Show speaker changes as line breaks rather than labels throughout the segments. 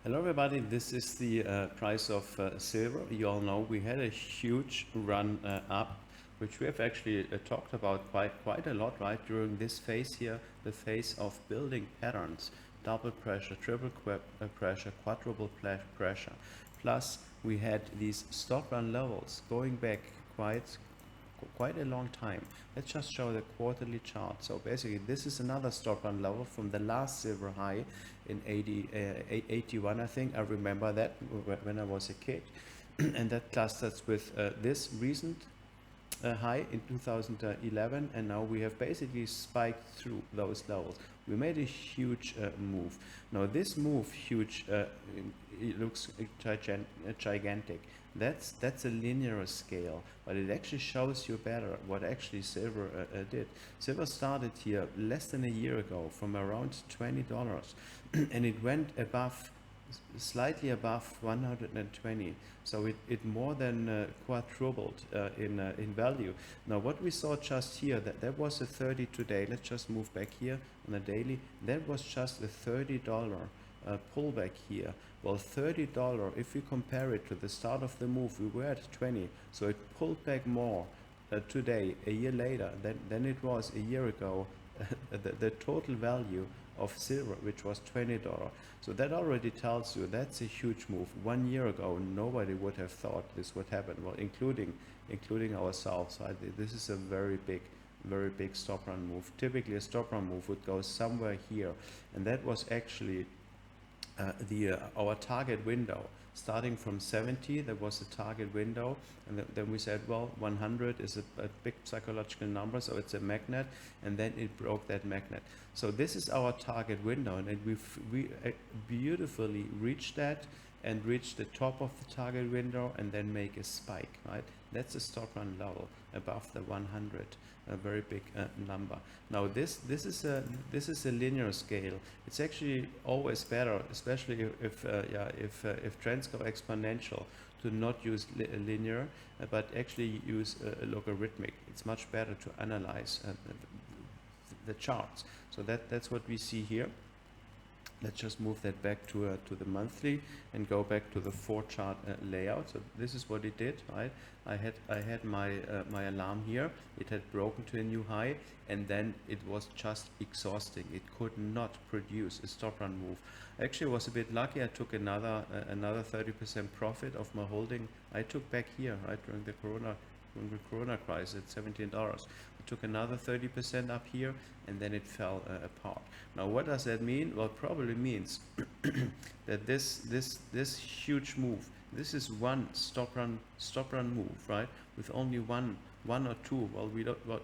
Hello everybody, this is the price of silver. You all know we had a huge run up, which we have actually talked about quite a lot, right? During this phase here, the phase of building patterns, double pressure, pressure, pressure. Plus we had these stop run levels going back quite a long time. Let's just show the quarterly chart. So basically this is another stop run level from the last silver high in 81, I think. I remember that when I was a kid. And that clusters with this recent high in 2011, and now we have basically spiked through those levels. We made a huge move. Now this move, huge, it looks gigantic. That's a linear scale, but it actually shows you better what actually silver did. Silver started here less than a year ago from around $20, and it went above, slightly above 120. So it more than quadrupled in value. Now what we saw just here, that was a 30 today. Let's just move back here on a daily. That was just a $30 pullback here. Well, $30, if we compare it to the start of the move, we were at 20. So it pulled back more today, a year later, than it was a year ago. The total value of silver, which was $20. So that already tells you that's a huge move. 1 year ago, nobody would have thought this would happen. Well, including ourselves. Right? This is a very big stop run move. Typically, a stop run move would go somewhere here, and that was actually our target window. Starting from 70, there was a target window, and then we said, well, 100 is a big psychological number, so it's a magnet, and then it broke that magnet. So this is our target window, and we beautifully reached that and reach the top of the target window and then make a spike, right? That's a stop run level above the 100, a very big number. Now this is a linear scale. It's actually always better, especially if trends go exponential, to not use linear, but actually use logarithmic. It's much better to analyze the charts. So that's what we see here. Let's just move that back to the monthly and go back to the 4 chart layout. So this is what it did, right? I had my my alarm here. It had broken to a new high, and then it was just exhausting. It could not produce a stop run move. Actually, I was a bit lucky. I took another 30% profit of my holding. I took back here, right, during the Corona crisis at $17. I took another 30% up here, and then it fell apart. Now, what does that mean? Well, it probably means that this huge move, this is one stop run move, right? With only one or two. Well,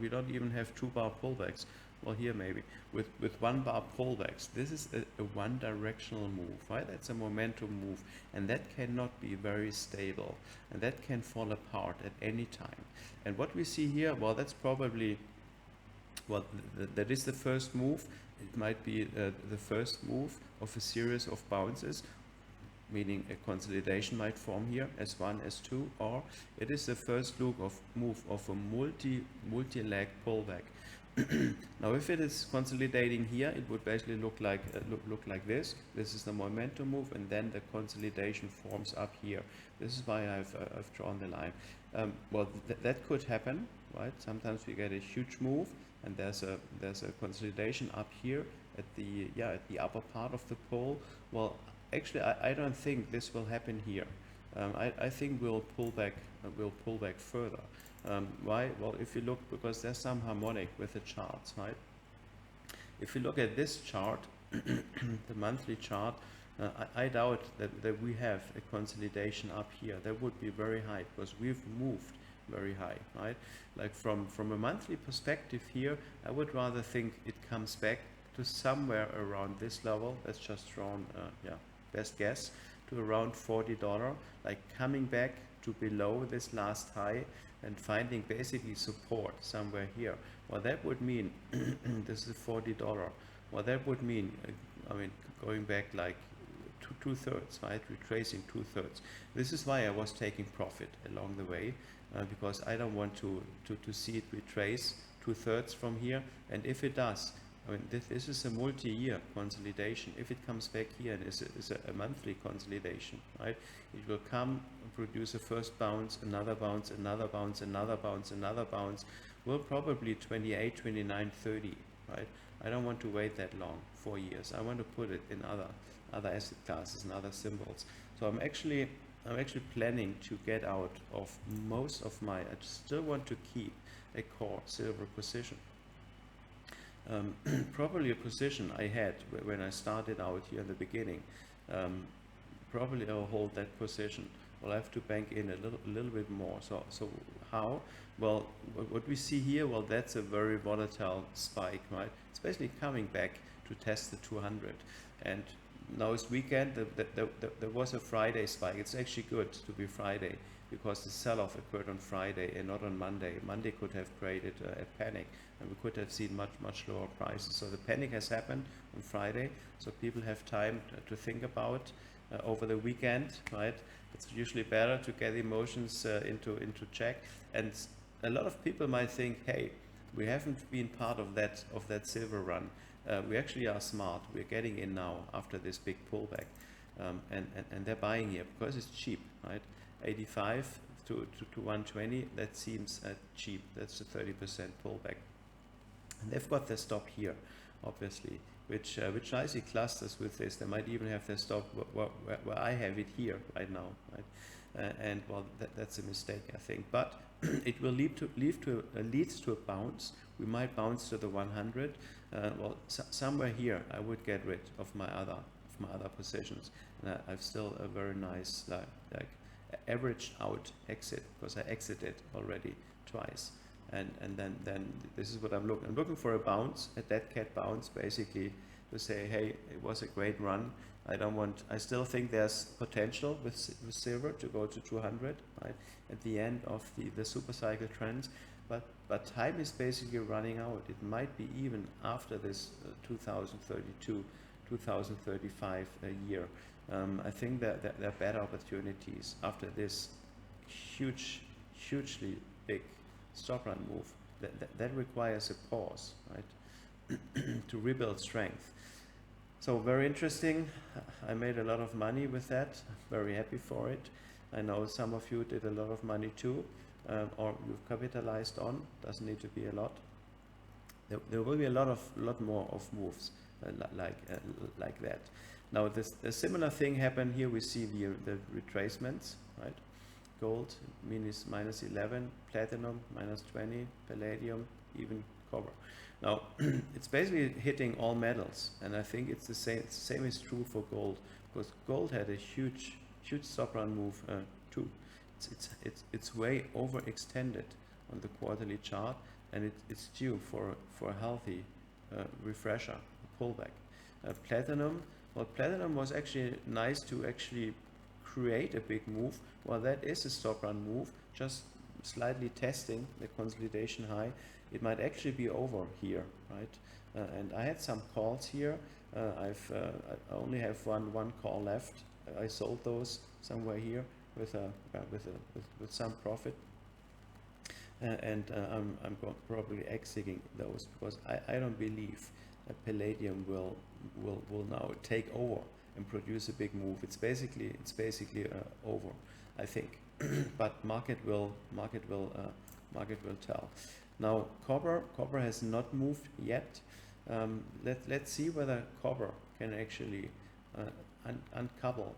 we don't even have 2 bar pullbacks. Well, here maybe with 1 bar pullbacks. This is a one directional move, right? That's a momentum move, and that cannot be very stable, and that can fall apart at any time. And what we see here, well, that's probably, well, that is the first move. It might be the first move of a series of bounces, meaning a consolidation might form here as 1, as 2, or it is the first move of a multi-leg pullback. Now, if it is consolidating here, it would basically look like this. This is the momentum move, and then the consolidation forms up here. This is why I've drawn the line. Well, that could happen, right? Sometimes we get a huge move, and there's a consolidation up here at the upper part of the pole. Well, actually, I don't think this will happen here. I think we'll pull back further. Why? Well, if you look, because there's some harmonic with the charts, right? If you look at this chart, the monthly chart, I doubt that we have a consolidation up here. That would be very high because we've moved very high, right? Like from a monthly perspective here, I would rather think it comes back to somewhere around this level. That's just drawn, best guess, to around $40, like coming back to below this last high and finding basically support somewhere here. Well, that would mean this is $40. Well, that would mean, I mean, going back like two-thirds, right? Retracing 2/3. This is why I was taking profit along the way, because I don't want to see it retrace 2/3 from here. And if it does, I mean, this is a multi-year consolidation. If it comes back here and is a monthly consolidation, right? It will come and produce a first bounce, another bounce, another bounce, another bounce, another bounce. Will probably 28, 29, 30, right? I don't want to wait that long, 4 years. I want to put it in other asset classes and other symbols. So I'm actually planning to get out of most of my. I still want to keep a core silver position. Probably a position I had when I started out here in the beginning. Probably I'll hold that position. I'll have to bank in a little bit more. So how? Well, what we see here, well, that's a very volatile spike, right? It's basically coming back to test the 200. And now it's weekend. There was a Friday spike. It's actually good to be Friday because the sell-off occurred on Friday and not on Monday. Monday could have created a panic, and we could have seen much lower prices. So the panic has happened on Friday, so people have time to think about over the weekend, right? It's usually better to get emotions into check. And a lot of people might think, hey, we haven't been part of that silver run. We actually are smart. We're getting in now after this big pullback, and they're buying here because it's cheap, right? 85 to 120. That seems cheap. That's a 30% pullback. And they've got their stop here, obviously, which nicely clusters with this. They might even have their stop where I have it here right now, right? And well, that's a mistake, I think. But it will lead to a bounce. We might bounce to the 100. Well, somewhere here, I would get rid of my other positions, and I've still a very nice like averaged out exit because I exited already twice. And then this is what I'm looking for, a bounce, a dead cat bounce, basically to say, hey, it was a great run. I still think there's potential with silver to go to 200, right, at the end of the super cycle trends, but time is basically running out. It might be even after this 2032, 2035 year. I think that there are better opportunities after this hugely big stop run move. That requires a pause, right, to rebuild strength. So very interesting. I made a lot of money with that. Very happy for it. I know some of you did a lot of money too, or you've capitalized on. Doesn't need to be a lot. There will be a lot more of moves like that. Now a similar thing happened here. We see the retracements, right? Gold minus 11, platinum minus 20, palladium, even copper. Now it's basically hitting all metals, and I think it's the same is true for gold, because gold had a huge stop run move too. It's way overextended on the quarterly chart, and it's due for a healthy refresher, pullback. Platinum, well, platinum was actually nice to actually create a big move. Well, that is a stop run move, just slightly testing the consolidation high. It might actually be over here, right? And I had some calls here. I only have one call left. I sold those somewhere here with some profit, and I'm probably exiting those because I don't believe that palladium will now take over and produce a big move. It's basically over, I think. But market will tell. Now copper has not moved yet. Let's see whether copper can actually uncouple,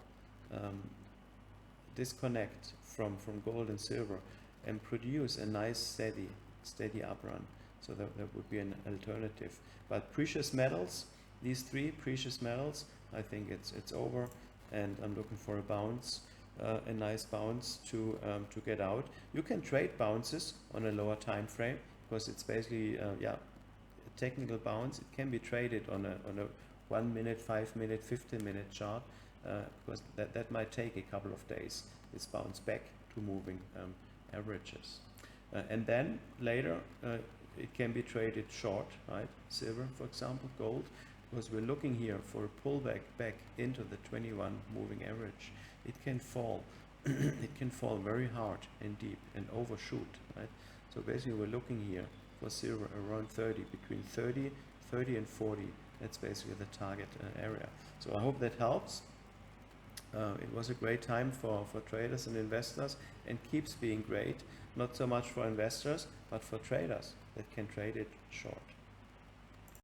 disconnect from gold and silver, and produce a nice steady up run. So that would be an alternative. But precious metals, these three precious metals, I think it's over, and I'm looking for a bounce, a nice bounce to get out. You can trade bounces on a lower time frame because it's basically a technical bounce. It can be traded on a 1 minute, 5 minute, 15 minute chart because that might take a couple of days. This bounce back to moving averages, and then later it can be traded short, right? Silver, for example, gold, because we're looking here for a pullback back into the 21 moving average. It can fall. It can fall very hard and deep and overshoot, right? So basically we're looking here for silver around 30, between 30, 30 and 40. That's basically the target area. So I hope that helps. It was a great time for traders and investors, and keeps being great, not so much for investors, but for traders that can trade it short.